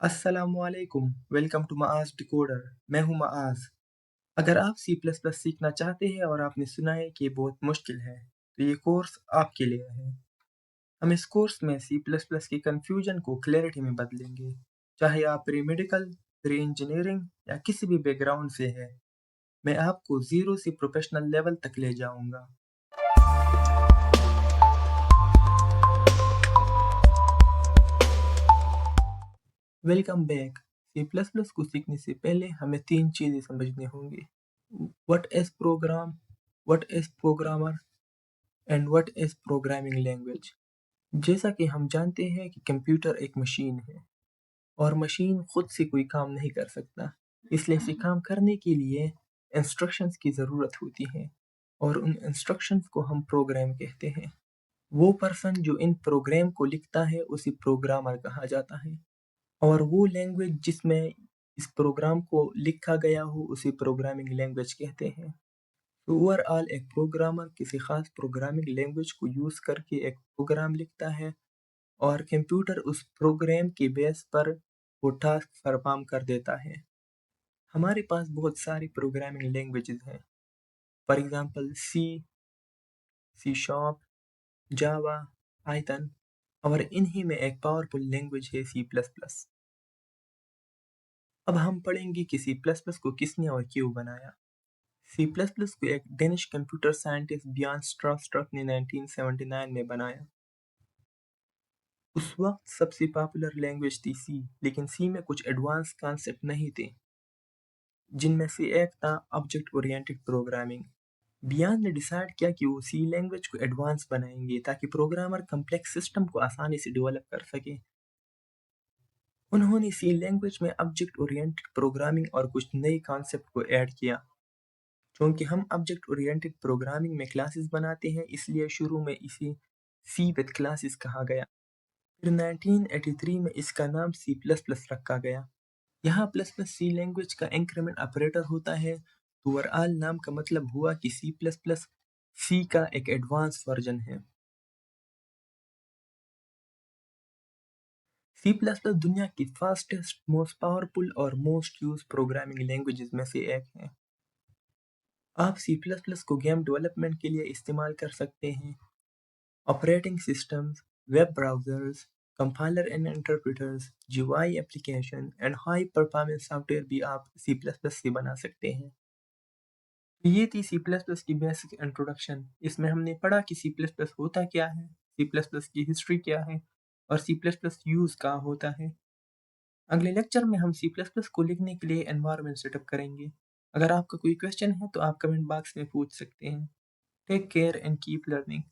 अस्सलामुअलैकुम, welcome to माआज़ decoder. मैं हूं माआज़। अगर आप सी प्लस प्लस सीखना चाहते हैं और आपने सुना है कि ये बहुत मुश्किल है, तो ये कोर्स आपके लिए है। हम इस कोर्स में सी प्लस प्लस की कन्फ्यूजन को क्लैरिटी में बदलेंगे। चाहे आप प्री मेडिकल, प्री इंजीनियरिंग या किसी भी बैकग्राउंड से हैं, मैं आपको ज़ीरो से प्रोफेशनल लेवल तक ले जाऊंगा। Welcome back. C plus plus को सीखने से पहले हमें तीन चीज़ें समझनी होंगी। What is program, what is programmer and what is programming language. जैसा कि हम जानते हैं कि कंप्यूटर एक मशीन है और मशीन खुद से कोई काम नहीं कर सकता, इसलिए इसे काम करने के लिए इंस्ट्रक्शंस की ज़रूरत होती है और उन इंस्ट्रक्शंस को हम प्रोग्राम कहते हैं। वो पर्सन जो इन प्रोग्राम को लिखता है उसे प्रोग्रामर कहा जाता है और वो लैंग्वेज जिसमें इस प्रोग्राम को लिखा गया हो उसे प्रोग्रामिंग लैंग्वेज कहते हैं। तो ओवरऑल एक प्रोग्रामर किसी खास प्रोग्रामिंग लैंग्वेज को यूज़ करके एक प्रोग्राम लिखता है और कंप्यूटर उस प्रोग्राम के बेस पर वो टास्क परफॉर्म कर देता है। हमारे पास बहुत सारी प्रोग्रामिंग लैंग्वेजेस हैं। For example C sharp, Java, Python और इन्हीं में एक पावरफुल लैंग्वेज है सी प्लस प्लस। अब हम पढ़ेंगे कि सी प्लस प्लस को किसने और क्यों बनाया। सी प्लस प्लस को एक डेनिश कंप्यूटर साइंटिस्ट बियर्न स्ट्रासट्रक ने 1979 में बनाया। उस वक्त सबसे पॉपुलर लैंग्वेज थी सी, लेकिन सी में कुछ एडवांस कॉन्सेप्ट नहीं थे, जिनमें से एक था ऑब्जेक्ट ओरिएंटेड प्रोग्रामिंग। बियर्न ने डिसाइड किया कि वो सी लैंग्वेज को एडवांस बनाएंगे ताकि प्रोग्रामर कम्प्लेक्स सिस्टम को आसानी से डेवलप कर सके। उन्होंने सी लैंग्वेज में ऑब्जेक्ट ओरिएंटेड प्रोग्रामिंग और कुछ नए कॉन्सेप्ट को ऐड किया। चूंकि हम ऑब्जेक्ट ओरिएंटेड प्रोग्रामिंग में क्लासेस बनाते हैं, इसलिए शुरू में इसे सी विद क्लासेस कहा गया। फिर 1983 में इसका नाम सी प्लस प्लस रखा गया। यहाँ प्लस प्लस सी लैंग्वेज का इंक्रीमेंट ऑपरेटर होता है, तो ओवरऑल नाम का मतलब हुआ कि सी प्लस प्लस सी का एक एडवांस वर्जन है। सी प्लस प्लस दुनिया की फास्टेस्ट, मोस्ट पावरफुल और मोस्ट यूज प्रोग्रामिंग लैंग्वेजेस में से एक है। आप सी प्लस प्लस को गेम डेवलपमेंट के लिए इस्तेमाल कर सकते हैं। Operating systems, web browsers, compiler and interpreters, GUI application and high performance software भी आप सी प्लस प्लस से बना सकते हैं। तो ये थी सी प्लस प्लस की बेसिक इंट्रोडक्शन। इसमें हमने पढ़ा कि सी प्लस प्लस होता क्या है, सी प्लस प्लस की हिस्ट्री क्या है और सी प्लस प्लस यूज़ कहाँ होता है। अगले लेक्चर में हम सी प्लस प्लस को लिखने के लिए एनवायरनमेंट सेटअप करेंगे। अगर आपका कोई क्वेश्चन है तो आप कमेंट बॉक्स में पूछ सकते हैं। Take care and keep learning.